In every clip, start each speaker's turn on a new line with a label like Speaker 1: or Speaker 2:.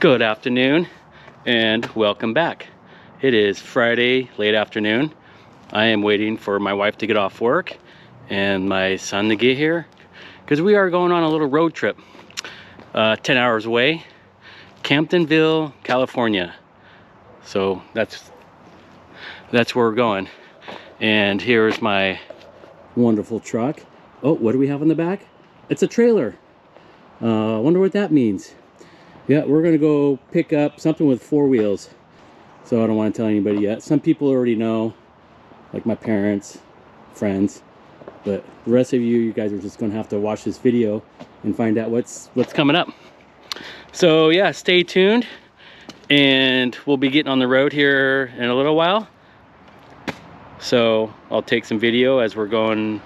Speaker 1: Good afternoon and welcome back. It is Friday late afternoon. I am waiting for my wife to get off work and my son to get here because we are going on a little road trip 10 hours away, Camptonville, California. So that's where we're going. And here's my wonderful truck. Oh, what do we have on the back? It's a trailer. I wonder what that means. Yeah, we're gonna go pick up something with 4 wheels. So I don't want to tell anybody yet. Some people already know, like my parents, friends. But the rest of you guys are just gonna have to watch this video and find out what's coming up. So yeah, stay tuned, and we'll be getting on the road here in a little while. So I'll take some video as we're getting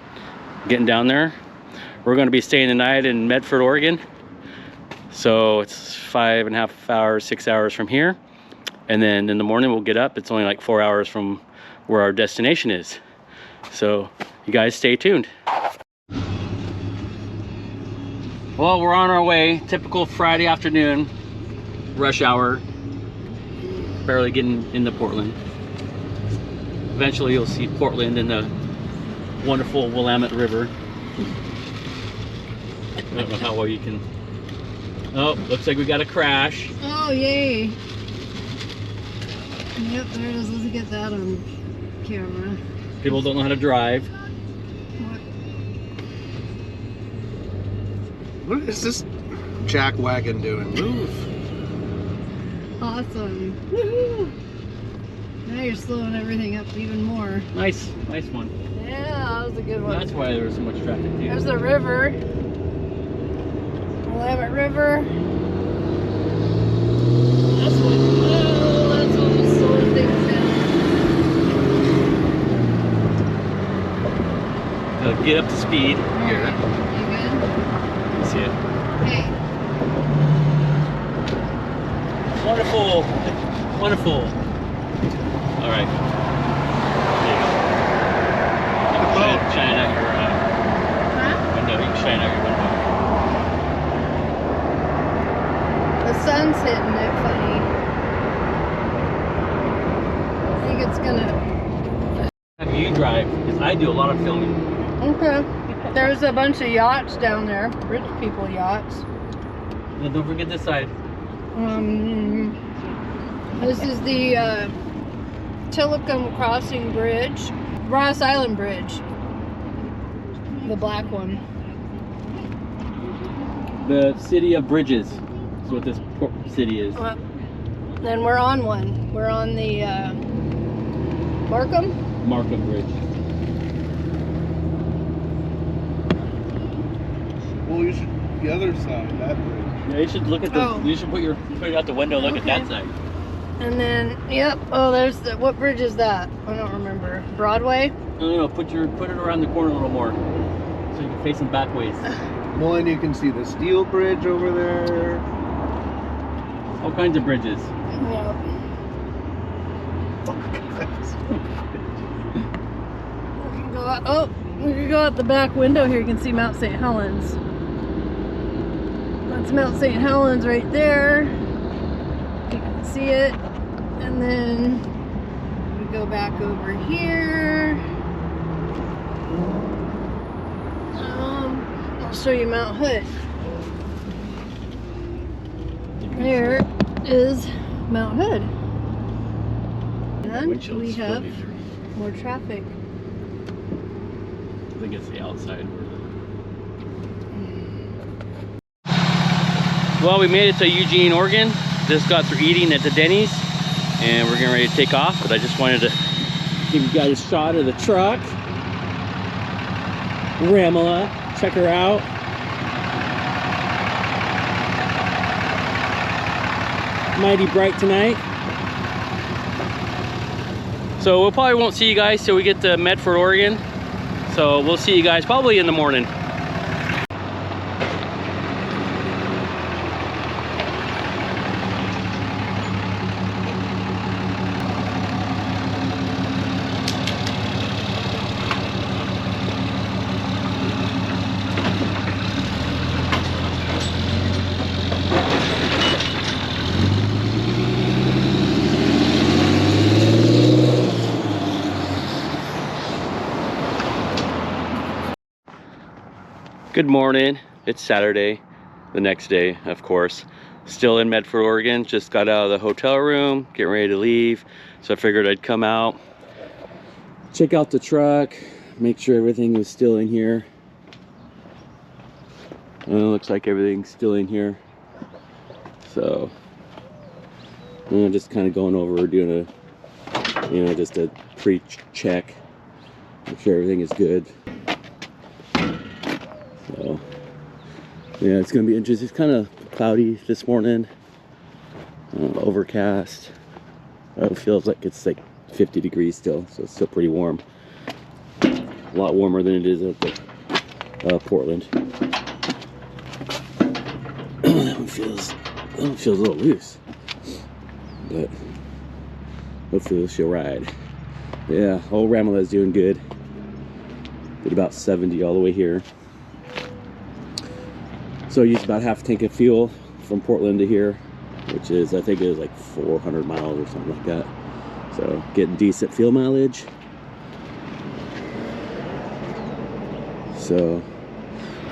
Speaker 1: down there. We're going to be staying the night in Medford, Oregon. So it's 5.5 hours, 6 hours from here. And then in the morning we'll get up. It's only like 4 hours from where our destination is. So you guys stay tuned. Well, we're on our way. Typical Friday afternoon, rush hour. Barely getting into Portland. Eventually you'll see Portland and the wonderful Willamette River. I don't know how well you can... Oh, looks like we got a crash.
Speaker 2: Oh, yay. Yep, there it is. Let's get that on camera.
Speaker 1: People don't know how to drive.
Speaker 3: What is this jack wagon doing? Move.
Speaker 2: Awesome. Woohoo! Now you're slowing everything up even more.
Speaker 1: Nice one.
Speaker 2: Yeah, that was a good one.
Speaker 1: That's why there was so much traffic too.
Speaker 2: There's the river. Willamette River. That's what was slowing things down.
Speaker 1: Get up to speed here.
Speaker 2: Right. You good?
Speaker 1: You see it.
Speaker 2: Hey.
Speaker 1: Wonderful. All right. There you go. Shine out your window. You can shine out your window.
Speaker 2: The sun's hitting it funny. I think it's gonna...
Speaker 1: Have you drive? Because I do a lot of filming.
Speaker 2: Okay. There's a bunch of yachts down there. Rich people yachts.
Speaker 1: And don't forget this side.
Speaker 2: This is the Tillicum Crossing Bridge. Ross Island Bridge. The black one.
Speaker 1: The city of bridges is what this city is.
Speaker 2: Then we're on one. We're on the Markham
Speaker 1: Bridge.
Speaker 3: Well, you should the other side, that bridge.
Speaker 1: Yeah, you should look at the.
Speaker 2: Oh.
Speaker 1: You should put it out the window. Look at that side.
Speaker 2: And then, yep. Oh, there's the. What bridge is that? I don't remember. Broadway.
Speaker 1: No. Put it around the corner a little more, so you can face them back ways.
Speaker 3: Well, and you can see the steel bridge over there.
Speaker 1: All kinds of bridges.
Speaker 2: Yep. We can go out the back window here. You can see Mount St. Helens. That's Mount St. Helens right there. You can see it. And then we go back over here. I'll show you Mount Hood. There is Mount Hood. And we have more traffic.
Speaker 1: I think it's the outside. Well, we made it to Eugene, Oregon. Just got through eating at the Denny's, and we're getting ready to take off. But I just wanted to give you guys a shot of the truck. Ramala, check her out. Mighty bright tonight. So we probably won't see you guys till we get to Medford, Oregon. So we'll see you guys probably in the morning. Good morning. It's Saturday, the next day, of course. Still in Medford, Oregon. Just got out of the hotel room, getting ready to leave. So I figured I'd come out, check out the truck, make sure everything was still in here. It looks like everything's still in here. So I'm just kind of going over, doing a, you know, just a pre-check, make sure everything is good. So yeah, it's gonna be interesting. It's kind of cloudy this morning, overcast. It feels like it's like 50 degrees still, so it's still pretty warm. A lot warmer than it is at the, Portland. That one feels a little loose, but hopefully she'll ride. Yeah, old Ramala's doing good. Did about 70 all the way here. So I used about half a tank of fuel from Portland to here, which is, I think it was like 400 miles or something like that. So getting decent fuel mileage. So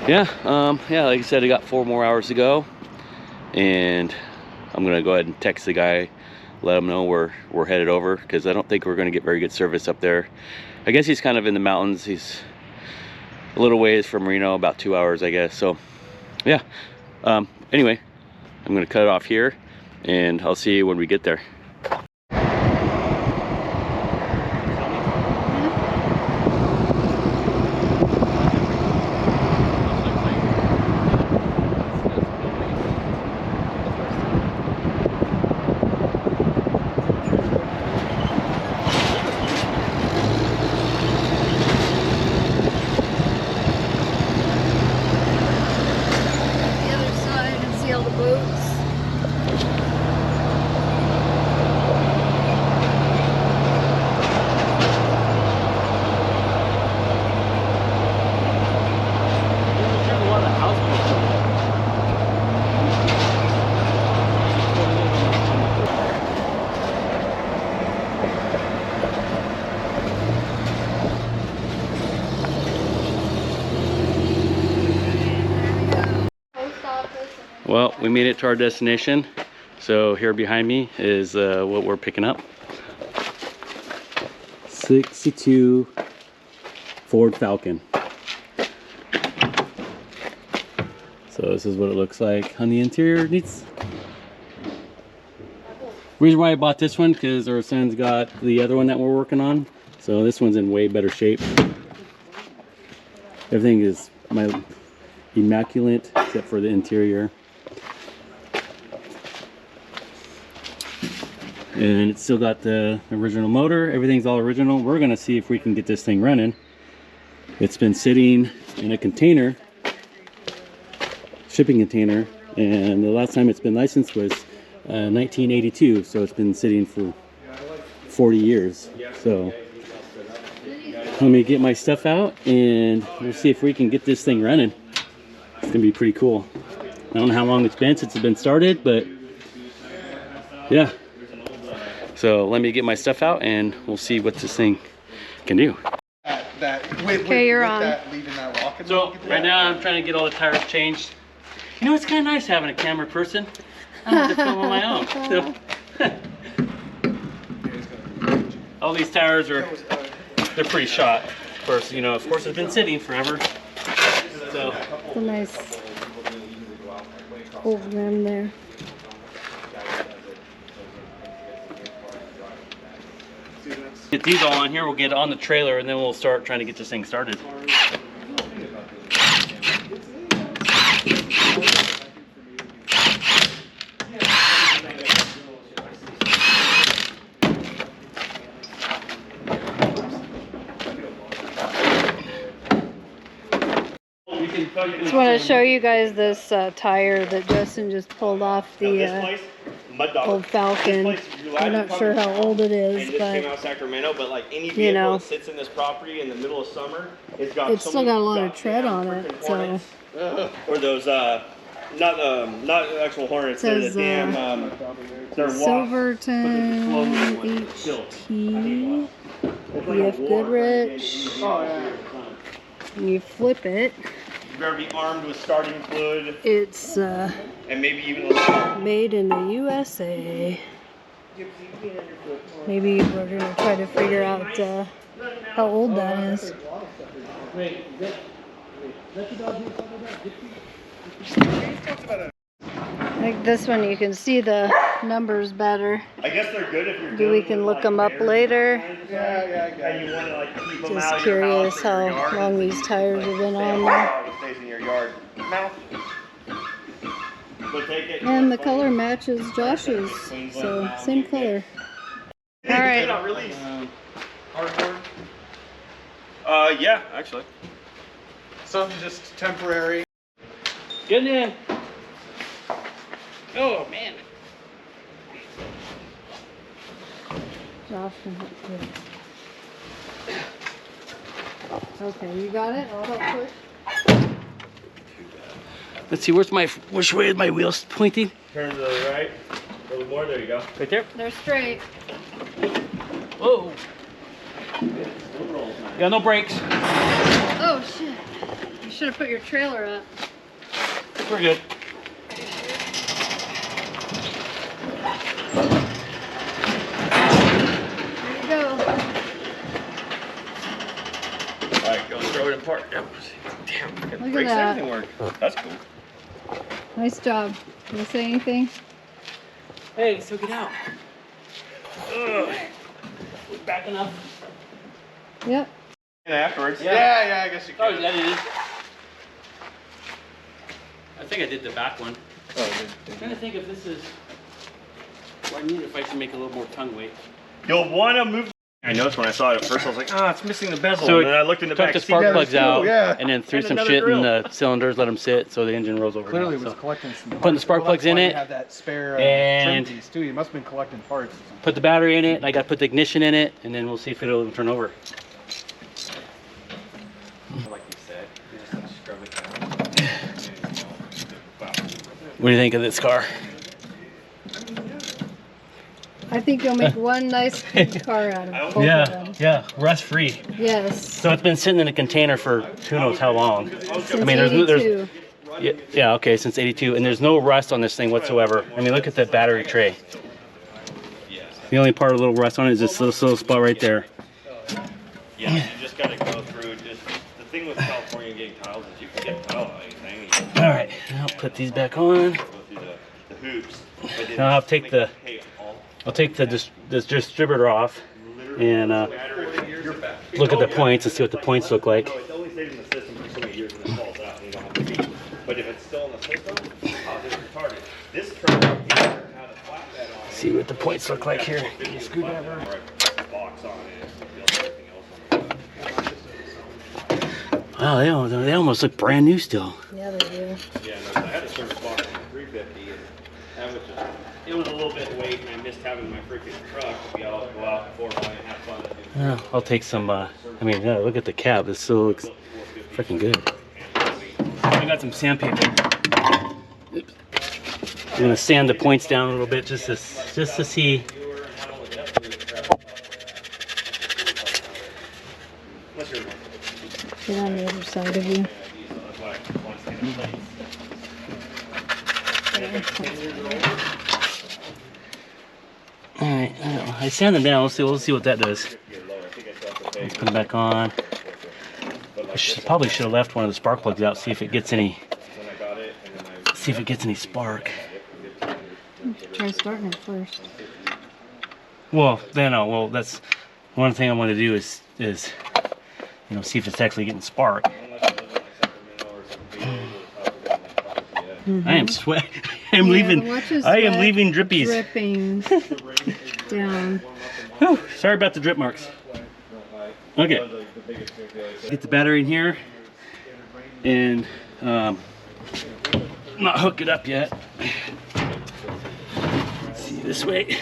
Speaker 1: yeah, like I said, I got 4 more hours to go, and I'm gonna go ahead and text the guy, let him know we're headed over, because I don't think we're gonna get very good service up there. I guess he's kind of in the mountains. He's a little ways from Reno, about 2 hours, I guess. So yeah, anyway, I'm gonna cut it off here, and I'll see you when we get there. Well, we made it to our destination. So here behind me is what we're picking up. 62 Ford Falcon. So this is what it looks like on the interior. Reason why I bought this one, because our son's got the other one that we're working on. So this one's in way better shape. Everything is immaculate except for the interior. And it's still got the original motor. Everything's all original. We're gonna see if we can get this thing running. It's been sitting in a container, shipping container, and the last time it's been licensed was 1982. So it's been sitting for 40 years. So let me get my stuff out, and we'll see if we can get this thing running. It's gonna be pretty cool. I don't know how long it's been since it's been started, but yeah. So let me get my stuff out, and we'll see what this thing can do.
Speaker 2: Okay, you're on.
Speaker 1: So right now I'm trying to get all the tires changed. You know, it's kind of nice having a camera person. I don't have to film on my own. So, all these tires they're pretty shot. Of course, you know, it's been sitting forever. So
Speaker 2: It's a nice old rim there.
Speaker 1: get these all on here, we'll get on the trailer, and then we'll start trying to get this thing started.
Speaker 2: Just want to show you guys this tire that Justin just pulled off the old Falcon. I'm not sure how old it is, but
Speaker 4: came out of Sacramento, but like any vehicle that sits in this property in the middle of summer, it's
Speaker 2: still got a lot of tread on it. So
Speaker 4: or those not actual Hornets, they're the damn they're
Speaker 2: Silverton HT. You have Goodrich. And you flip it.
Speaker 4: You better be armed with starting fluid.
Speaker 2: It's
Speaker 4: And maybe even a little.
Speaker 2: made in the USA. Maybe we're gonna try to figure out how old that is. Like this one, you can see the numbers better.
Speaker 4: I guess they're good if you're
Speaker 2: Maybe we can look them up later.
Speaker 4: And you want to like keep them
Speaker 2: Just
Speaker 4: out of your house
Speaker 2: curious
Speaker 4: or your
Speaker 2: how
Speaker 4: yard.
Speaker 2: long these tires have been
Speaker 4: Stay
Speaker 2: on
Speaker 4: a
Speaker 2: there.
Speaker 4: while, it stays in your yard. No. So take it.
Speaker 2: And the color matches Josh's, so same color. All right.
Speaker 4: Not release. Hardboard. Yeah, actually.
Speaker 3: Some just temporary.
Speaker 1: Getting in. Oh man.
Speaker 2: Josh can help too. Okay, you got it? I'll help push.
Speaker 1: Let's see, which way is my wheels pointing?
Speaker 4: Turn to the right. A little more. There you go.
Speaker 1: Right there.
Speaker 2: They're straight.
Speaker 1: Whoa. Got no brakes.
Speaker 2: Oh shit. You should have put your trailer up.
Speaker 1: We're good.
Speaker 2: There you go.
Speaker 4: All right, go throw it apart. Damn,
Speaker 2: Look at
Speaker 4: brakes and
Speaker 2: that.
Speaker 4: everything work. That's cool.
Speaker 2: Nice job. Can you say anything?
Speaker 1: Hey, so get out. Ugh. Back enough.
Speaker 2: Yep.
Speaker 4: And afterwards.
Speaker 3: Yeah, I guess you
Speaker 1: Oh,
Speaker 3: can.
Speaker 1: that is. I think I did the back one. I'm trying to think if this is. Well, I need if I can make a little more tongue weight.
Speaker 4: You'll want to move. I noticed when I saw it at first, I was like, it's missing the bezel.
Speaker 1: So
Speaker 4: and then I looked in the
Speaker 1: took
Speaker 4: back
Speaker 1: the
Speaker 4: seat.
Speaker 1: spark plugs out,
Speaker 3: yeah.
Speaker 1: and then threw
Speaker 4: And
Speaker 1: some
Speaker 4: another
Speaker 1: shit in
Speaker 4: grill.
Speaker 1: the cylinders, let them sit, so the engine rolls over.
Speaker 3: Clearly
Speaker 1: now,
Speaker 3: was
Speaker 1: so.
Speaker 3: collecting some
Speaker 1: Putting the spark plugs in
Speaker 3: that's why
Speaker 1: it,
Speaker 3: you have that spare
Speaker 1: and-
Speaker 3: trim piece too. You must have been collecting parts.
Speaker 1: Put the battery in it, and I got to put the ignition in it, and then we'll see if it'll turn over.
Speaker 4: Like you said, you just have to scrub it down.
Speaker 1: What do you think of this car?
Speaker 2: I think you'll make one nice big car out of both of them.
Speaker 1: Yeah, rust free.
Speaker 2: Yes.
Speaker 1: So it's been sitting in a container for who knows how long.
Speaker 2: Since
Speaker 1: I mean, there's
Speaker 2: 82.
Speaker 1: yeah, okay, since '82, and there's no rust on this thing whatsoever. I mean, look at that battery tray. The only part of a little rust on it is this little spot right there.
Speaker 4: Yeah, you just got to go through. Just the thing with California getting tiles is you can get tile on anything. You just
Speaker 1: All right, I'll put these back on.
Speaker 4: go through the hoops. But then
Speaker 1: Now I'll
Speaker 4: just
Speaker 1: take
Speaker 4: make
Speaker 1: the
Speaker 4: it pay all.
Speaker 1: I'll take the distributor off and look at the points and see what the points look like.
Speaker 4: No, it only stays in the system for so many years and it falls out and you don't have to beat. But if it's still in the system, it's retarded. This truck here had a flatbed on it.
Speaker 1: See what the points look like here. Get a screwdriver.
Speaker 4: Box on it. Everything else on it.
Speaker 1: Wow, they almost look brand new still.
Speaker 2: Yeah, they do.
Speaker 4: Yeah, no, I had a service box on the 350 and that was just, it was a little bit weight and I missed having my freaking truck to be able to go out and forth and have fun.
Speaker 1: Yeah, I'll take some. I mean, yeah, look at the cab. This still looks freaking good. I got some sandpaper. Oops. I'm gonna sand the points down a little bit just to see.
Speaker 4: What's your
Speaker 2: Get on the other side of you.
Speaker 1: All right, I sand them down. We'll see what that does. Let's put them back on. Probably should have left one of the spark plugs out. See if it gets any. See if it gets any spark.
Speaker 2: Try starting it first.
Speaker 1: Well, then, well, that's one thing I want to do is see if it's actually getting spark. I am sweating. I'm leaving. I am leaving drippies.
Speaker 2: Dripping down.
Speaker 1: Whew, sorry about the drip marks. Okay. Get the battery in here and not hook it up yet. Let's see this way.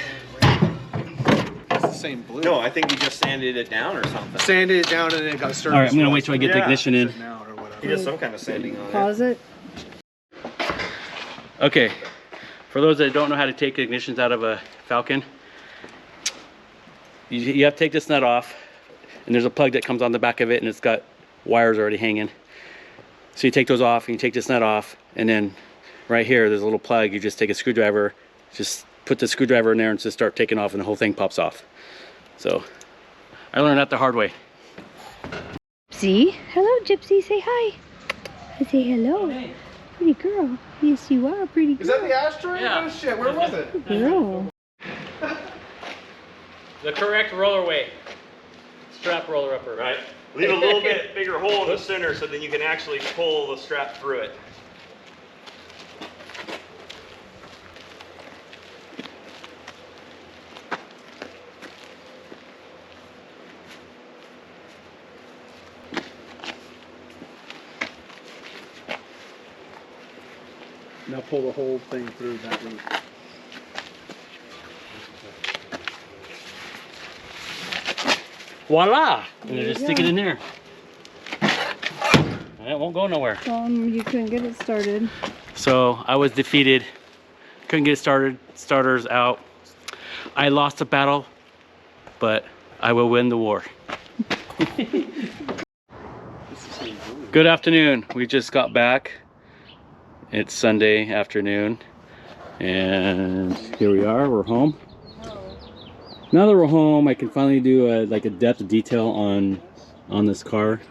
Speaker 3: It's the same blue.
Speaker 4: No, I think you just sanded it down or something.
Speaker 3: Sanded it down and then it got started.
Speaker 1: All right, I'm gonna wait till I get the ignition in.
Speaker 3: Now or whatever.
Speaker 4: You did some kind of sanding on it.
Speaker 2: Pause it.
Speaker 1: Okay, for those that don't know how to take ignitions out of a Falcon, you have to take this nut off, and there's a plug that comes on the back of it, and it's got wires already hanging. So you take those off and you take this nut off, and then right here there's a little plug. You just take a screwdriver, just put the screwdriver in there and just start taking off, and the whole thing pops off. So I learned that the hard way.
Speaker 2: Gypsy, hello Gypsy, say hi. I say hello.
Speaker 1: Hey.
Speaker 2: Pretty girl. Yes, you are a pretty girl.
Speaker 3: Is that the ashtray?
Speaker 1: Yeah.
Speaker 3: Oh shit, where was it?
Speaker 2: Girl.
Speaker 1: The correct roller weight. Strap roller upper.
Speaker 4: Right. Leave a little bit bigger hole in the center so then you can actually pull the strap through it.
Speaker 3: Now pull the whole thing through that route.
Speaker 1: Voila! And
Speaker 2: There
Speaker 1: just
Speaker 2: you
Speaker 1: stick
Speaker 2: go.
Speaker 1: it in there. It won't go nowhere.
Speaker 2: You couldn't get it started.
Speaker 1: So I was defeated. Couldn't get it started. Starters out. I lost the battle, but I will win the war. Good afternoon. We just got back. It's Sunday afternoon, and here we are. We're home. Now that we're home, I can finally do a depth of detail on this car.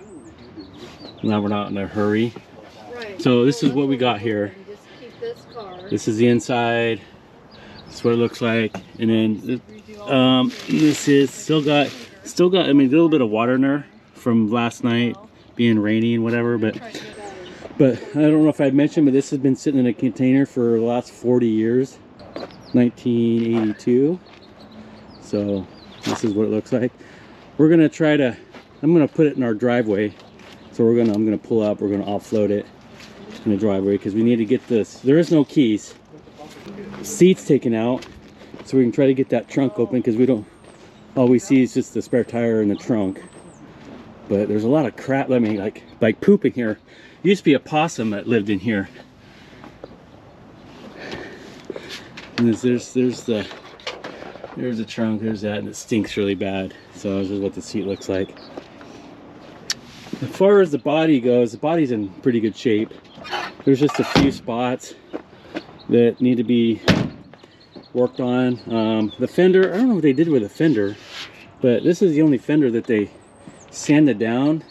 Speaker 1: Now we're not in a hurry.
Speaker 2: Right.
Speaker 1: So this is what we got here.
Speaker 2: Just keep this car.
Speaker 1: This is the inside. This is what it looks like, and then this is still got I mean a little bit of water in there from last night being rainy and whatever, but I don't know if I mentioned, but this has been sitting in a container for the last 40 years, 1982. So this is what it looks like. We're gonna try to, I'm gonna put it in our driveway. So I'm gonna pull up, we're gonna offload it in the driveway because we need to get this. There is no keys. Seats taken out, so we can try to get that trunk open because we don't, all we see is just the spare tire in the trunk. But there's a lot of crap, I mean like poop in here. Used to be a possum that lived in here. And there's the trunk, there's that, and it stinks really bad. So this is what the seat looks like. As far as the body goes, the body's in pretty good shape. There's just a few spots that need to be worked on. The fender, I don't know what they did with the fender, but this is the only fender that they sanded down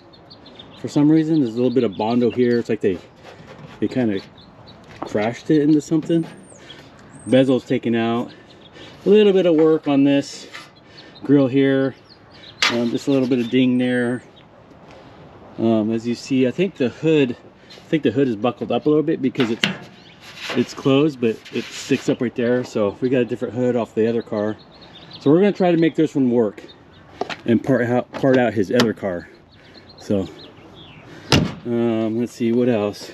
Speaker 1: for some reason. There's a little bit of Bondo here. It's like they kind of crashed it into something. Bezel's taken out. A little bit of work on this grill here. Just a little bit of ding there. As you see, I think the hood is buckled up a little bit because it's closed, but it sticks up right there. So we got a different hood off the other car. So we're gonna try to make this one work and part out his other car. So let's see what else.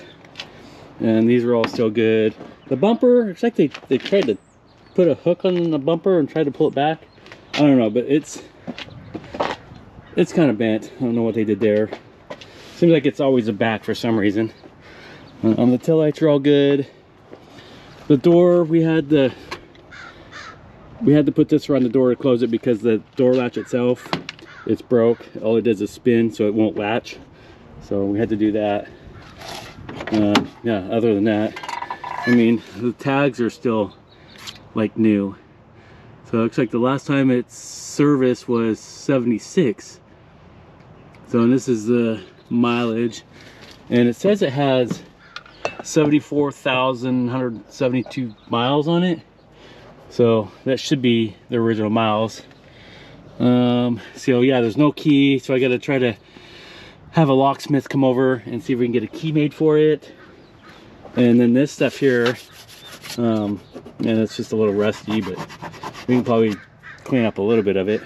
Speaker 1: And these are all still good. The bumper, it's like they tried to put a hook on the bumper and tried to pull it back. I don't know, but it's kind of bent. I don't know what they did there. Seems like it's always a back for some reason. The taillights are all good. The door, we had to put this around the door to close it because the door latch itself, it's broke. All it does is spin, so it won't latch. So we had to do that. Yeah, other than that, I mean, the tags are still like new. So it looks like the last time its service was 76. So and this is the mileage, and it says it has 74,172 miles on it. So that should be the original miles. So yeah, there's no key, so I got to try to have a locksmith come over and see if we can get a key made for it. And then this stuff here, and it's just a little rusty, but we can probably clean up a little bit of it.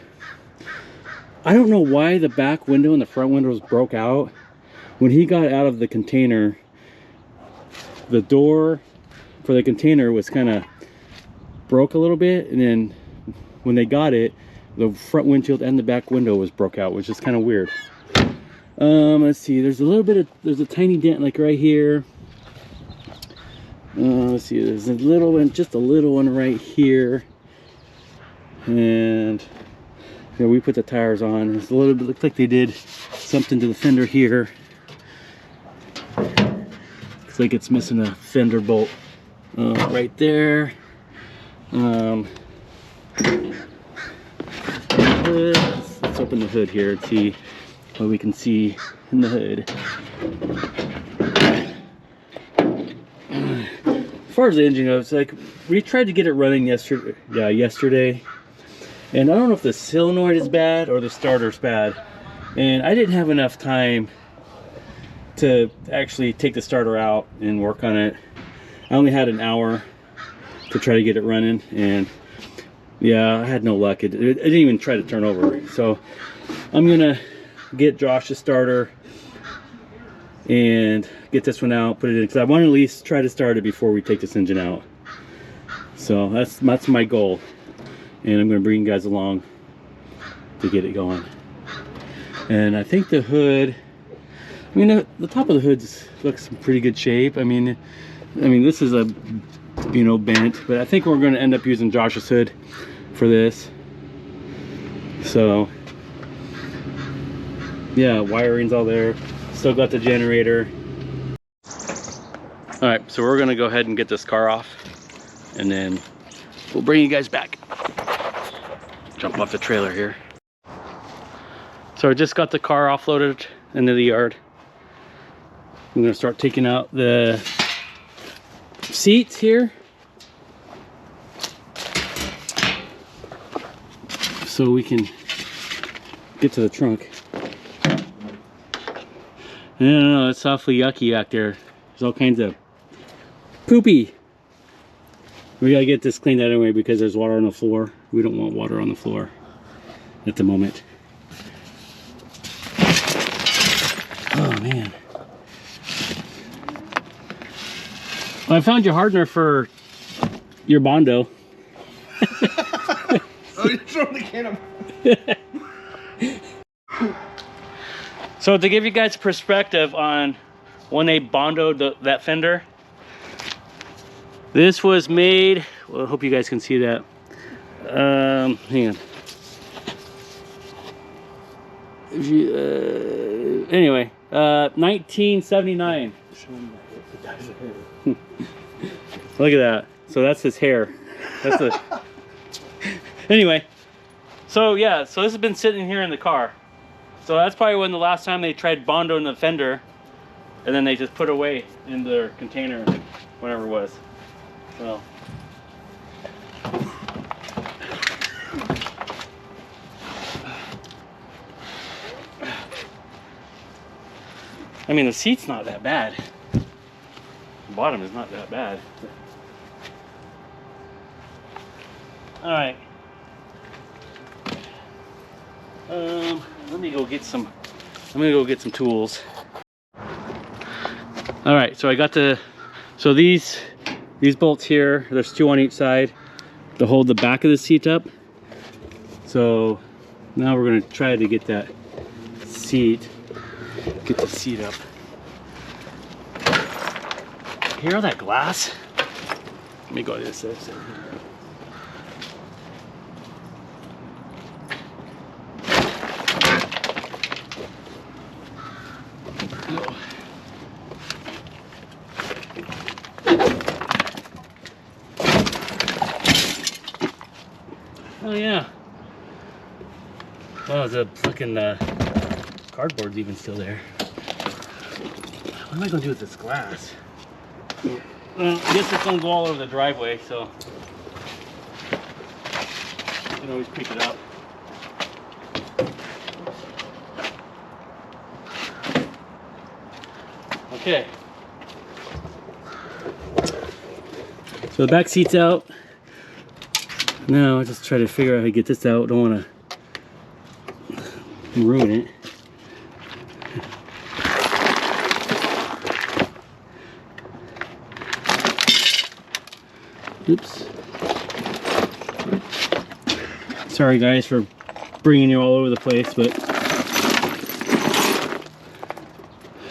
Speaker 1: I don't know why the back window and the front windows broke out. When he got out of the container, the door for the container was kind of broke a little bit, and then when they got it, the front windshield and the back window was broke out, which is kind of weird. Let's see, there's a tiny dent like right here. Let's see, there's a little one, just a little one right here. And you know, we put the tires on. It's a little bit, looks like they did something to the fender here. Looks like it's missing a fender bolt right there. Let's open the hood here and see what we can see in the hood. As far as the engine goes, like we tried to get it running yesterday, and I don't know if the solenoid is bad or the starter's bad, and I didn't have enough time to actually take the starter out and work on it. I only had an hour to try to get it running, and yeah, I had no luck. It didn't even try to turn over. So I'm gonna get Josh's starter and get this one out, put it in, because I want to at least try to start it before we take this engine out. So that's my goal, and I'm going to bring you guys along to get it going. And I think the hood, I mean the top of the hood looks in pretty good shape. I mean this is a, you know, bent, but I think we're going to end up using Josh's hood for this. So yeah, wiring's all there. Still got the generator. All right, so we're gonna go ahead and get this car off, and then we'll bring you guys back. Jump off the trailer here. So I just got the car offloaded into the yard. I'm gonna start taking out the seats here, so we can get to the trunk. I don't know, it's awfully yucky back there. There's all kinds of poopy. We gotta get this cleaned out anyway because there's water on the floor. We don't want water on the floor at the moment. Oh man. Well, I found your hardener for your Bondo.
Speaker 3: Oh, you're throwing the can of...
Speaker 1: So to give you guys a perspective on when they bondoed that fender, this was made, well, I hope you guys can see that. Hang on. If you, anyway, 1979. Look at that. So that's his hair. That's the. Anyway, so yeah, so this has been sitting here in the car. So that's probably when the last time they tried bondoing the fender, and then they just put it away in their container, whatever it was. So. I mean, the seat's not that bad. The bottom is not that bad. All right. Let me go get some. I'm gonna go get some tools. All right, so I got so these bolts here. There's two on each side to hold the back of the seat up. So now we're gonna try to get the seat up. Hear all that glass? Let me go to this side. Oh yeah. Oh, the fucking cardboard's even still there. What am I gonna do with this glass? Well, I guess it's gonna go all over the driveway, so you can always pick it up. Okay. So the back seat's out. Now I just try to figure out how to get this out. Don't want to ruin it. Oops. Sorry guys for bringing you all over the place, but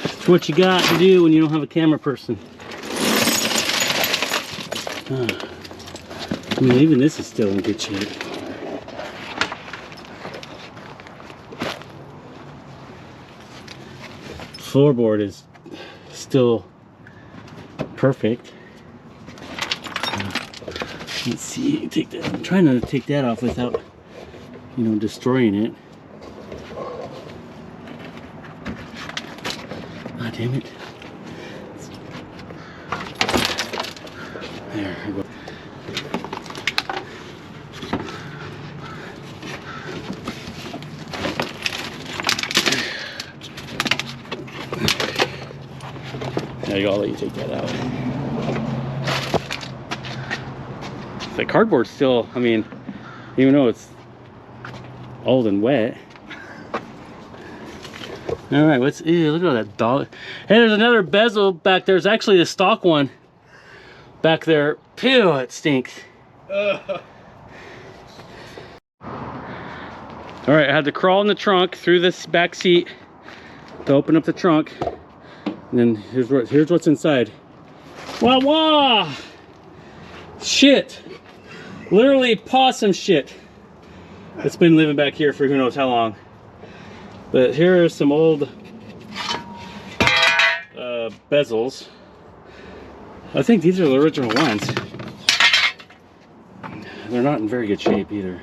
Speaker 1: it's what you got to do when you don't have a camera person. I mean, even this is still in good shape. Floorboard is still perfect. Let's see, take that. I'm trying to take that off without, you know, destroying it. Ah, damn it. There we go. There you go, I'll let you take that out. The cardboard's still, I mean, even though it's old and wet. All right, look at that dog. Hey, there's another bezel back there. There's actually the stock one back there. Pew, it stinks. All right, I had to crawl in the trunk through this back seat to open up the trunk. And then here's what's inside. Wah wah! Shit! Literally possum shit. It's been living back here for who knows how long. But here are some old bezels. I think these are the original ones. They're not in very good shape either.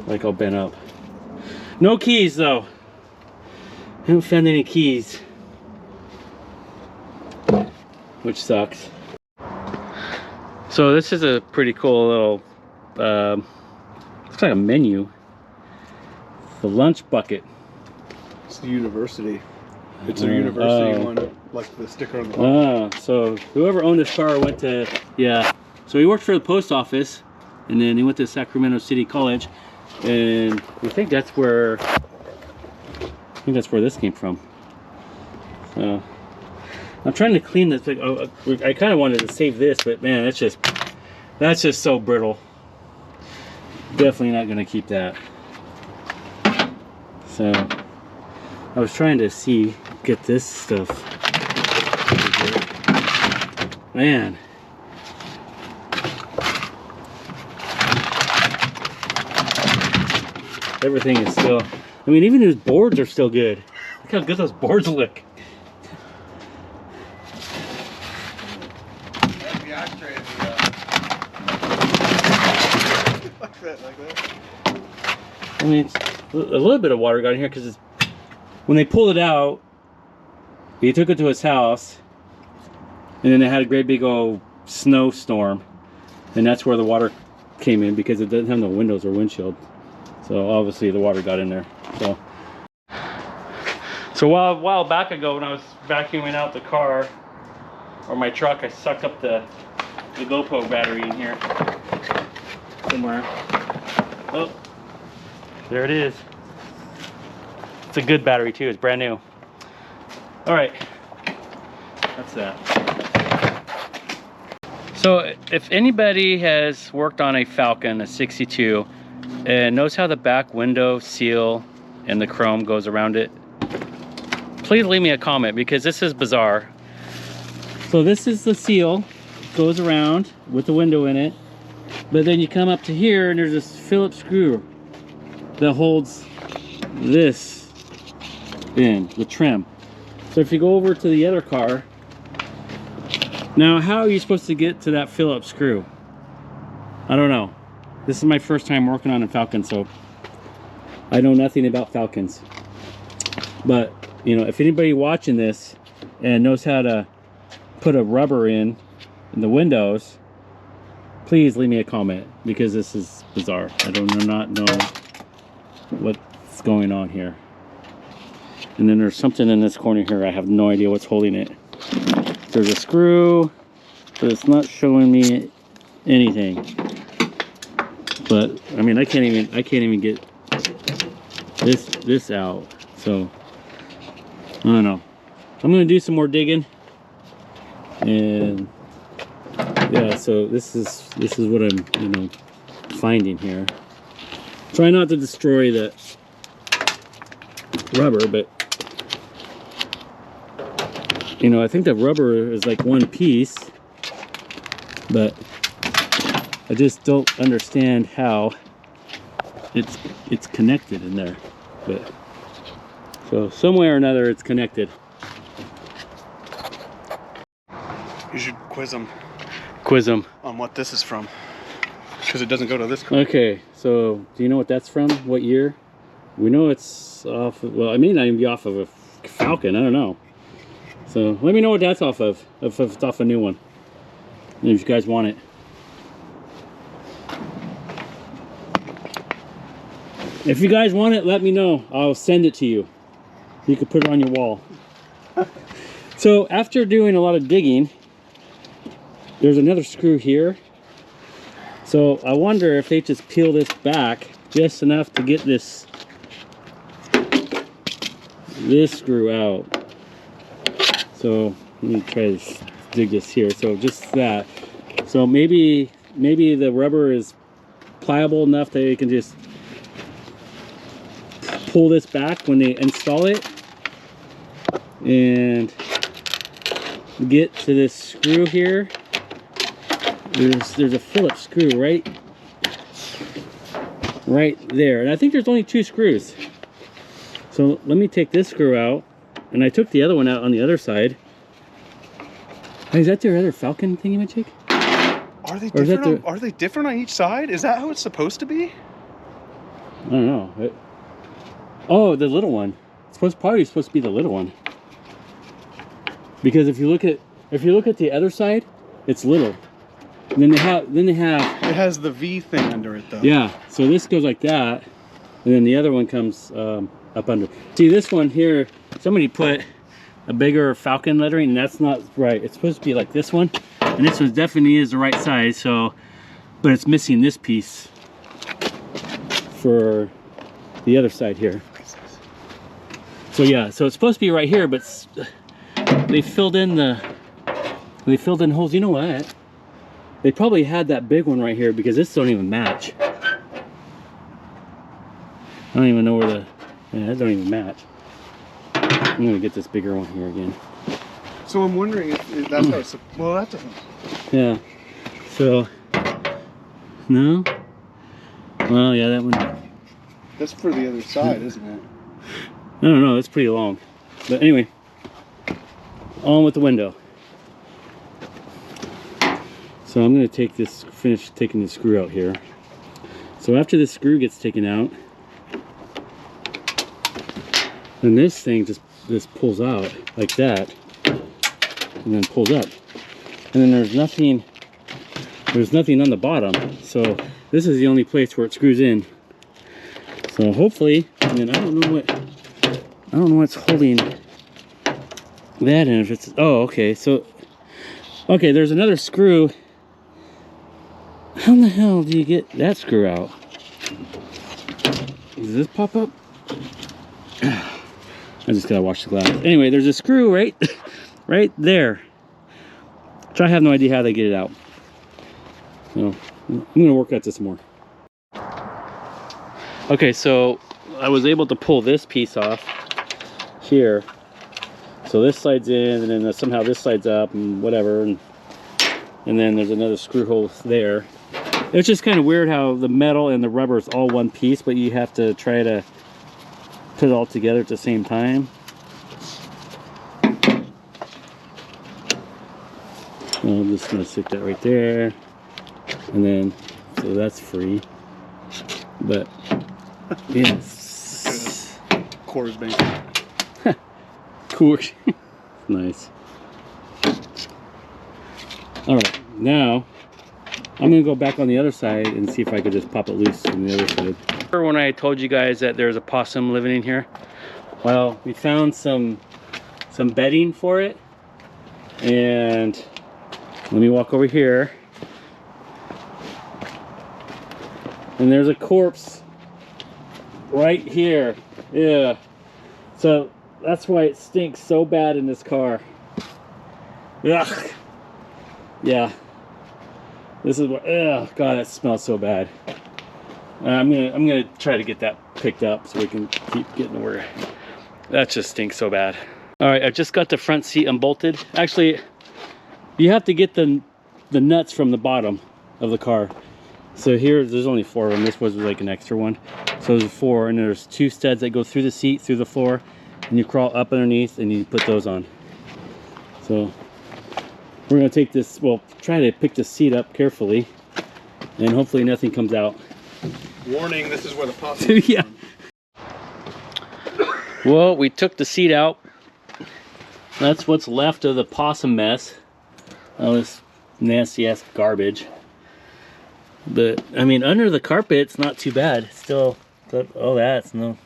Speaker 1: Like all bent up. No keys though. I haven't found any keys. Which sucks. So this is a pretty cool little, looks like a menu. The lunch bucket.
Speaker 3: It's the university. It's a university one, like the sticker on the
Speaker 1: back. So whoever owned this car went to, yeah. So he worked for the post office, and then he went to Sacramento City College, and I think that's where, this came from. So I'm trying to clean this thing. Oh, I kind of wanted to save this, but man, that's just so brittle. Definitely not gonna keep that. So I was trying to get this stuff. Man. Everything is still, I mean, even his boards are still good. Look how good those boards look. I mean, it's a little bit of water got in here because when they pulled it out, he took it to his house, and then they had a great big old snowstorm, and that's where the water came in because it doesn't have no windows or windshield. So obviously the water got in there. So a while back ago when I was vacuuming out the car or my truck, I sucked up the GoPro battery in here somewhere. Oh, there it is. It's a good battery too, it's brand new. All right, that's that. So if anybody has worked on a Falcon, a 62, and knows how the back window seal and the chrome goes around it, please leave me a comment because this is bizarre. So this is the seal, goes around with the window in it, but then you come up to here and there's this Phillips screw that holds this in, the trim. So if you go over to the other car, now how are you supposed to get to that Phillips screw? I don't know. This is my first time working on a Falcon, so I know nothing about Falcons. But, you know, if anybody watching this and knows how to put a rubber in the windows, please leave me a comment because this is bizarre. I do not know what's going on here. And then there's something in this corner here. I have no idea what's holding it. There's a screw, but it's not showing me anything. But I mean, I can't even get this out. So I don't know. I'm gonna do some more digging, and yeah. So this is what I'm, you know, finding here. Try not to destroy the rubber, but you know, I think the rubber is like one piece, but I just don't understand how it's connected in there. But so some way or another it's connected.
Speaker 3: You should quiz them
Speaker 1: Quiz them.
Speaker 3: on what this is from, because it doesn't go to this car.
Speaker 1: Okay, so do you know what that's from? What year? We know it's off of, well, it may not even be off of a Falcon, I don't know. So let me know what that's off of, if it's off a new one. And if you guys want it. If you guys want it, let me know. I'll send it to you. You can put it on your wall. So after doing a lot of digging, there's another screw here. So I wonder if they just peel this back just enough to get this screw out. So let me try to dig this here. So just that. So maybe the rubber is pliable enough that you can just pull this back when they install it and get to this screw here. There's a Phillips screw right there, and I think there's only 2 screws. So let me take this screw out, and I took the other one out on the other side. Hey, is that their other Falcon thingy-majig?
Speaker 3: Are they different? Are they different on each side? Is that how it's supposed to be?
Speaker 1: I don't know. Oh, the little one. It's probably supposed to be the little one. Because if you look at the other side, it's little. And then they have
Speaker 3: It has the V thing under it though.
Speaker 1: yeah. So this goes like that, and then the other one comes up under. See, this one here, somebody put a bigger Falcon lettering, and that's not right. It's supposed to be like this one, and this one definitely is the right size. So, but it's missing this piece for the other side here. So yeah, so it's supposed to be right here, but they filled in holes. You know what? They probably had that big one right here because this don't even match. I don't even know where that don't even match. I'm gonna get this bigger one here again.
Speaker 3: So I'm wondering if that's how it's, well, that doesn't.
Speaker 1: Yeah. So, no? Well, yeah, that one.
Speaker 3: That's for the other side, isn't it?
Speaker 1: I don't know, it's pretty long. But anyway, on with the window. So I'm going to finish taking the screw out here. So after this screw gets taken out, then this thing just pulls out like that, and then pulls up. And then there's nothing on the bottom. So this is the only place where it screws in. So hopefully, and then I don't know what's holding that in. If it's, oh, okay. So, okay, there's another screw. How in the hell do you get that screw out? Does this pop up? I just gotta wash the glass. Anyway, there's a screw right there. So I have no idea how they get it out. So I'm gonna work at this some more. Okay, so I was able to pull this piece off here. So this slides in, and then somehow this slides up, and whatever, and then there's another screw hole there. It's just kind of weird how the metal and the rubber is all one piece, but you have to try to put it all together at the same time. I'm just gonna stick that right there, and then so that's free. But yes,
Speaker 3: Quarters bank.
Speaker 1: cool. Nice. All right, now I'm gonna go back on the other side and see if I could just pop it loose on the other side. Remember when I told you guys that there's a possum living in here? Well, we found some bedding for it, and let me walk over here, and there's a corpse right here. Yeah, so that's why it stinks so bad in this car. Ugh. Yeah, this is what, oh god, that smells so bad. I'm gonna try to get that picked up so we can keep getting where that just stinks so bad. All right, I just got the front seat unbolted. Actually, you have to get the nuts from the bottom of the car. So here, there's only 4 of them. This was like an extra one. So there's 4, and there's 2 studs that go through the seat, through the floor, and you crawl up underneath and you put those on. So We're gonna take this, well, try to pick the seat up carefully, and hopefully nothing comes out.
Speaker 3: Warning, this is where the possum
Speaker 1: Yeah. Well, we took the seat out. That's what's left of the possum mess. All this nasty ass garbage. But I mean, under the carpet, it's not too bad. It's still, oh, that's no.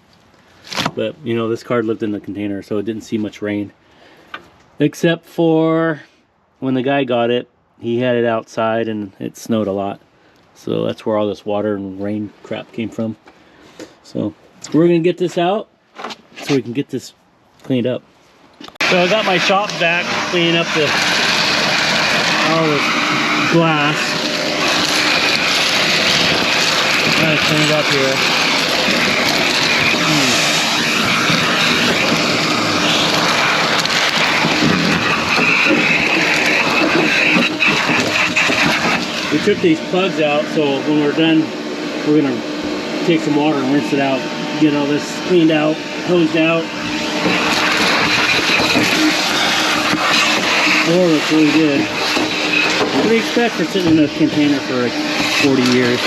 Speaker 1: But you know, this car lived in the container, so it didn't see much rain. Except for when the guy got it, he had it outside and it snowed a lot. So that's where all this water and rain crap came from. So we're gonna get this out so we can get this cleaned up. So I got my shop vac cleaning up all this glass. Trying to clean it up here. We took these plugs out, so when we're done, we're gonna take some water and rinse it out, get all this cleaned out, hosed out. Oh, looks really good. What do you expect for sitting in a container for like 40 years?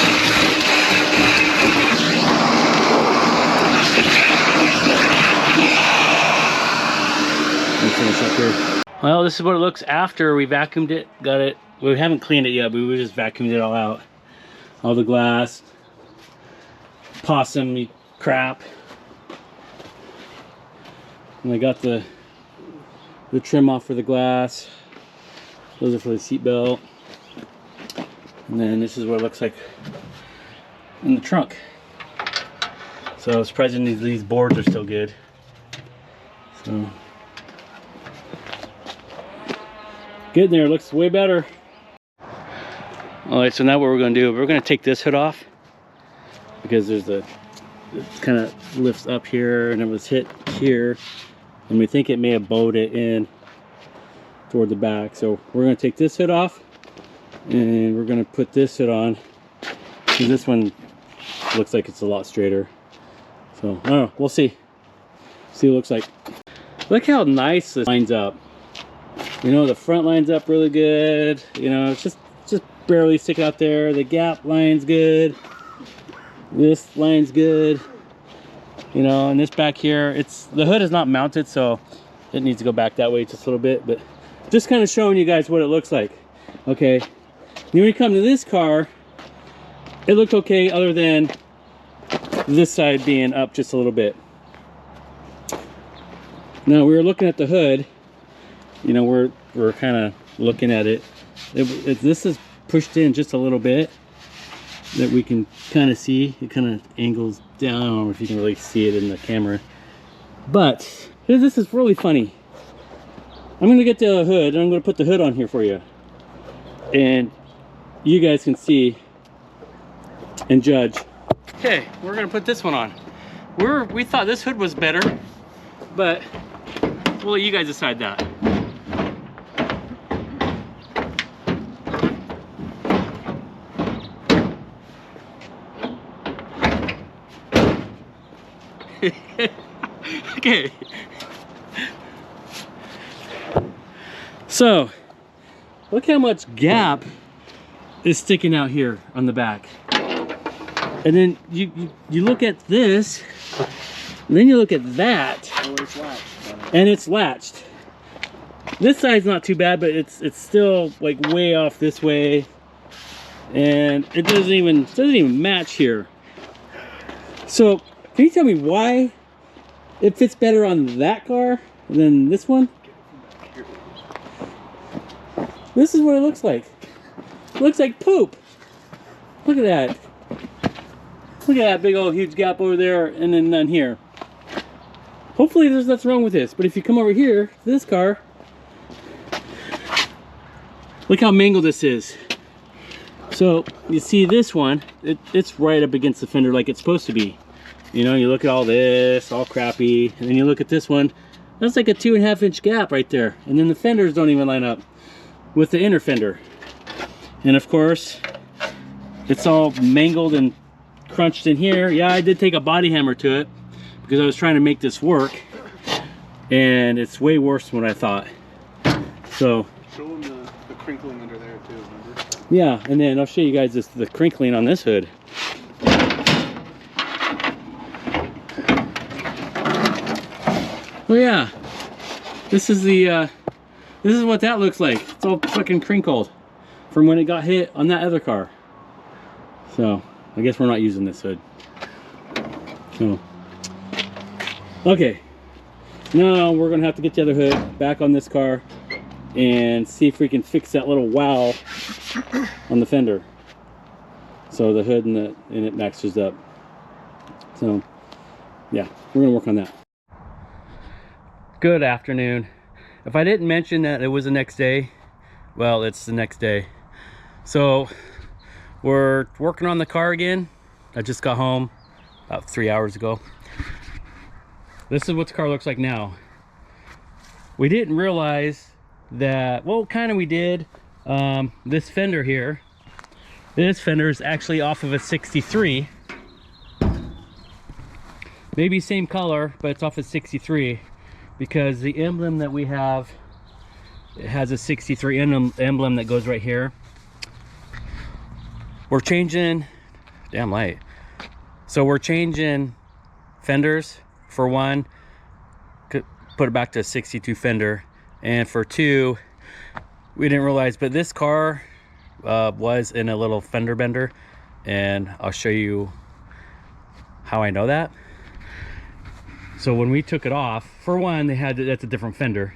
Speaker 1: Let me finish up here. Well, this is what it looks after we vacuumed it, got it. We haven't cleaned it yet, but we just vacuumed it all out. All the glass, possum crap. And I got the trim off for the glass. Those are for the seat belt. And then this is what it looks like in the trunk. So surprisingly, these boards are still good. So getting there, looks way better. Alright, so now what we're going to do, we're going to take this hood off because there's it kind of lifts up here and it was hit here, and we think it may have bowed it in toward the back. So we're going to take this hood off and we're going to put this hood on, because this one looks like it's a lot straighter. So I don't know, we'll see what it looks like. Look how nice this lines up. You know, the front lines up really good. You know, it's just barely sticking out there. The gap line's good. This line's good. You know, and this back here, the hood is not mounted, so it needs to go back that way just a little bit. But just kind of showing you guys what it looks like. Okay. Then when you come to this car, it looked okay, other than this side being up just a little bit. Now we were looking at the hood. You know, we're kind of looking at it. This is pushed in just a little bit, that we can kind of see. It kind of angles down. I don't know if you can really see it in the camera, but this is really funny. I'm going to get the hood and I'm going to put the hood on here for you, and you guys can see and judge. Okay, we're going to put this one on. We thought this hood was better, but we'll let you guys decide that. Okay. So, look how much gap is sticking out here on the back. And then you look at this, and then you look at that, and it's latched. This side's not too bad, but it's still like way off this way, and it doesn't even match here. So, can you tell me why it fits better on that car than this one? This is what it looks like. It looks like poop. Look at that. Look at that big old huge gap over there, and then none here. Hopefully there's nothing wrong with this, but if you come over here to this car, look how mangled this is. So you see this one, it's right up against the fender like it's supposed to be. You know, you look at all this, all crappy, and then you look at this one, that's like a 2.5 inch gap right there. And then the fenders don't even line up with the inner fender. And of course, it's all mangled and crunched in here. Yeah, I did take a body hammer to it because I was trying to make this work, and it's way worse than what I thought. So
Speaker 3: show them the crinkling under there too, remember?
Speaker 1: Yeah, and then I'll show you guys the crinkling on this hood. Oh yeah, this is what that looks like. It's all fucking crinkled from when it got hit on that other car. So I guess we're not using this hood. So okay, now we're gonna have to get the other hood back on this car and see if we can fix that little wow on the fender, so the hood and it matches up. So yeah, we're gonna work on that. Good afternoon. If I didn't mention that it was the next day, well, it's the next day. So we're working on the car again. I just got home about 3 hours ago. This is what the car looks like now. We didn't realize that, well, kind of we did. This fender here, this fender is actually off of a 63. Maybe same color, but it's off a 63 because the emblem that we have, it has a 63 emblem that goes right here. We're changing, damn light. So we're changing fenders. For one, put it back to a 62 fender, and for two, we didn't realize, but this car was in a little fender bender, and I'll show you how I know that. So when we took it off, for one, that's a different fender.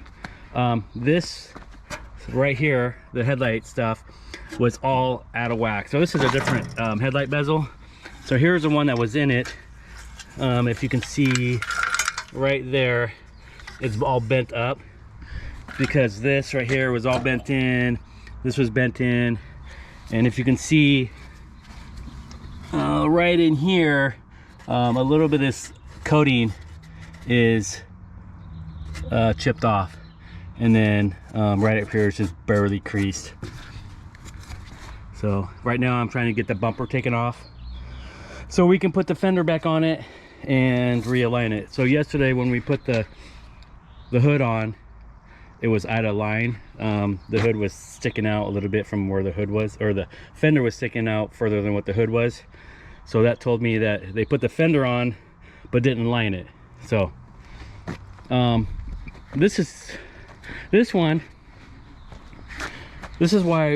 Speaker 1: This right here, the headlight stuff, was all out of whack. So this is a different headlight bezel. So here's the one that was in it. If you can see right there, it's all bent up because this right here was all bent in, this was bent in, and if you can see right in here, a little bit of this coating is chipped off, and then right up here it's just barely creased. So right now I'm trying to get the bumper taken off so we can put the fender back on it and realign it. So yesterday when we put the hood on, it was out of line. The hood was sticking out a little bit from where the hood was, or the fender was sticking out further than what the hood was. So that told me that they put the fender on but didn't line it. So this is why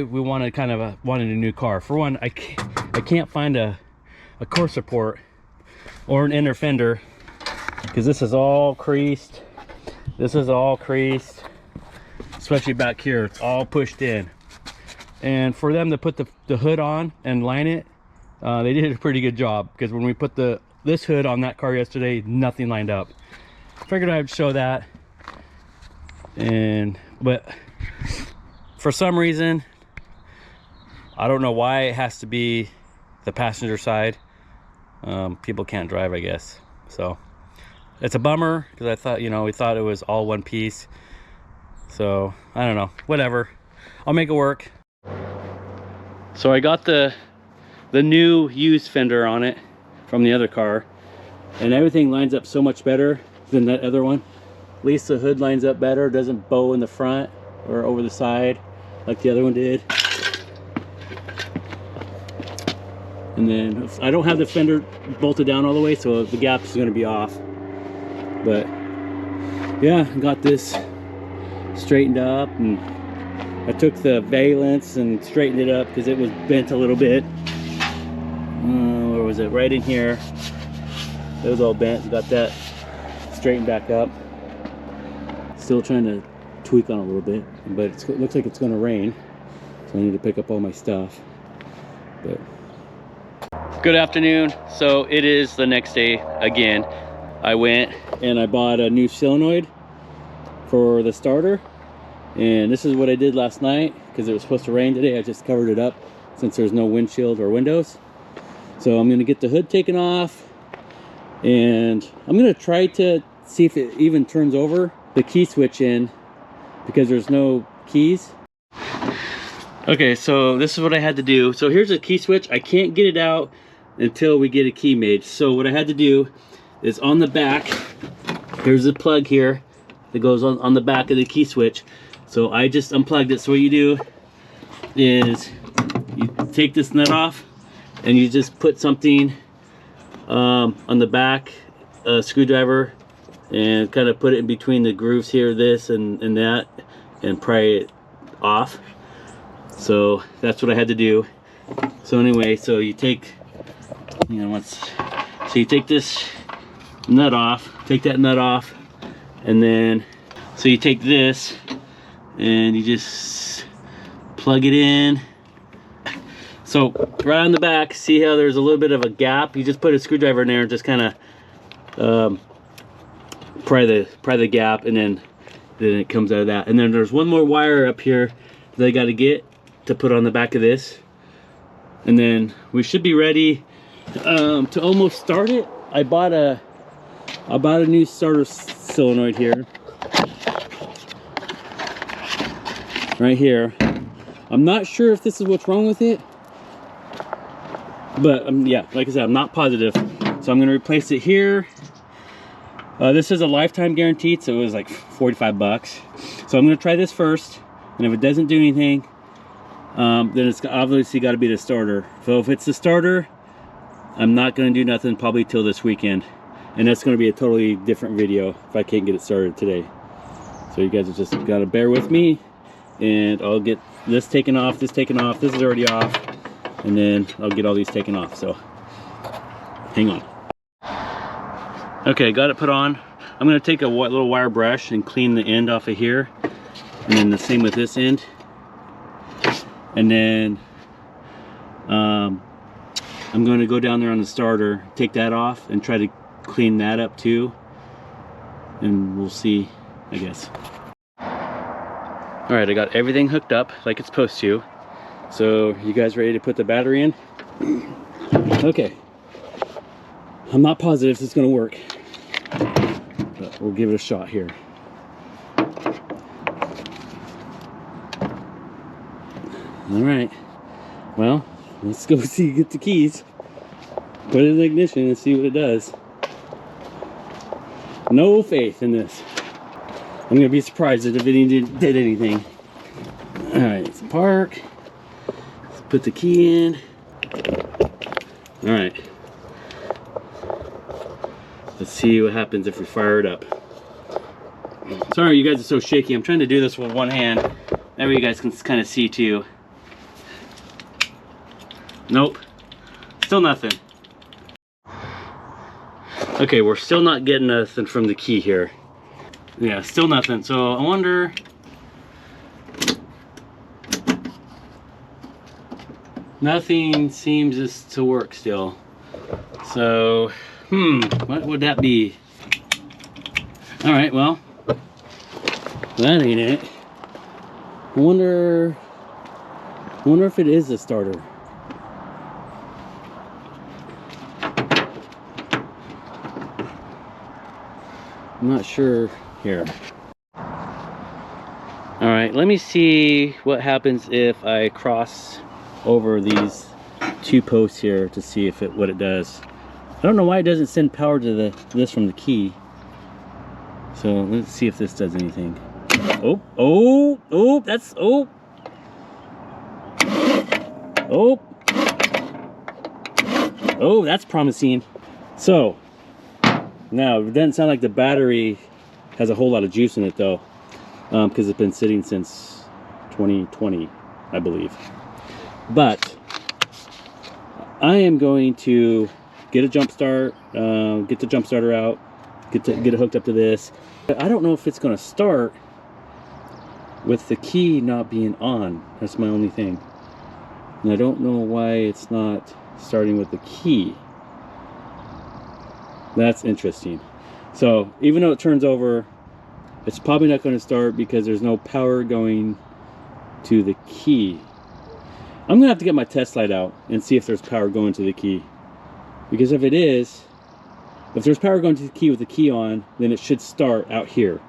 Speaker 1: we wanted wanted a new car. For one, I can't find a core support or an inner fender because this is all creased. This is all creased, especially back here. It's all pushed in. And for them to put the hood on and line it, they did a pretty good job, because when we put this hood on that car yesterday, nothing lined up. Figured I'd show that. But for some reason, I don't know why it has to be the passenger side. People can't drive, I guess. So it's a bummer, because I thought, we thought it was all one piece. So I don't know, whatever, I'll make it work. So I got the new used fender on it from the other car, and everything lines up so much better than that other one. At least the hood lines up better, doesn't bow in the front or over the side like the other one did. And then I don't have the fender bolted down all the way, so the gap is going to be off. But yeah, I got this straightened up, and I took the valence and straightened it up because it was bent a little bit. Where was it? Right in here. It was all bent. Got that straightened back up. Still trying to tweak on it a little bit, but it looks like it's going to rain, so I need to pick up all my stuff. But good afternoon. So it is the next day again. I went and I bought a new solenoid for the starter, and this is what I did last night because it was supposed to rain today. I just covered it up since there's no windshield or windows. So I'm going to get the hood taken off, and I'm going to try to see if it even turns over the key switch in, because there's no keys. Okay, so this is what I had to do. So here's a key switch. I can't get it out until we get a key made. So what I had to do is, on the back, there's a plug here that goes on the back of the key switch. So I just unplugged it. So what you do is you take this nut off and you just put something on the back, a screwdriver, and kind of put it in between the grooves here, this and that, and pry it off. So that's what I had to do. So anyway, so you take, you know, so you take this nut off, take that nut off, and then so you take this and you just plug it in. So right on the back, see how there's a little bit of a gap? You just put a screwdriver in there and just kind of pry the gap, and then it comes out of that. And then there's one more wire up here that I got to get to put on the back of this, and then we should be ready to almost start it. I bought a new starter solenoid here, right here. I'm not sure if this is what's wrong with it, but yeah, like I said, I'm not positive. So I'm gonna replace it here. This is a lifetime guaranteed, so it was like 45 bucks. So I'm gonna try this first, and if it doesn't do anything, then it's obviously got to be the starter. So if it's the starter, I'm not gonna do nothing probably till this weekend, and that's gonna be a totally different video if I can't get it started today. So you guys are just gotta bear with me, and I'll get this taken off, this taken off, this is already off, and then I'll get all these taken off. So hang on. Okay, got it put on. I'm gonna take a little wire brush and clean the end off of here, and then the same with this end. And then I'm going to go down there on the starter, take that off, and try to clean that up too, and we'll see, I guess. All right, I got everything hooked up like it's supposed to. So you guys ready to put the battery in? Okay. I'm not positive if it's gonna work, but we'll give it a shot here. All right, well, let's go get the keys, put it in the ignition and see what it does. No faith in this. I'm gonna be surprised if it did anything. All right, let's park. Let's put the key in. All right. Let's see what happens if we fire it up. Sorry you guys are so shaky. I'm trying to do this with one hand. That way you guys can kind of see too. Nope. Still nothing. Okay, we're still not getting nothing from the key here. Yeah, still nothing. So I wonder... Nothing seems to work still. So, what would that be? All right, well, that ain't it. I wonder if it is a starter. I'm not sure here. All right, let me see what happens if I cross over these two posts here to see if what it does. I don't know why it doesn't send power to this from the key. So let's see if this does anything. That's promising. So now it doesn't sound like the battery has a whole lot of juice in it though, because it's been sitting since 2020, I believe. But I am going to get a jump start, get the jump starter out, get it hooked up to this. I don't know if it's going to start with the key not being on. That's my only thing. And I don't know why it's not starting with the key. That's interesting. So even though it turns over, it's probably not going to start because there's no power going to the key. I'm gonna have to get my test light out and see if there's power going to the key, because if there's power going to the key with the key on, then it should start out here.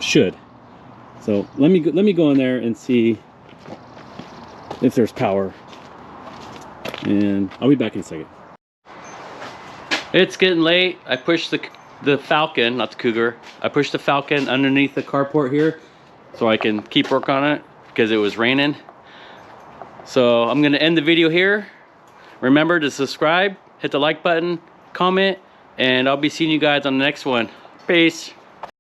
Speaker 1: Should. So let me go in there and see if there's power, and I'll be back in a second. It's getting late. I pushed the Falcon, not the Cougar. I pushed the Falcon underneath the carport here so I can keep work on it. because it was raining. So I'm gonna end the video here. Remember to subscribe, hit the like button, comment, and I'll be seeing you guys on the next one. Peace.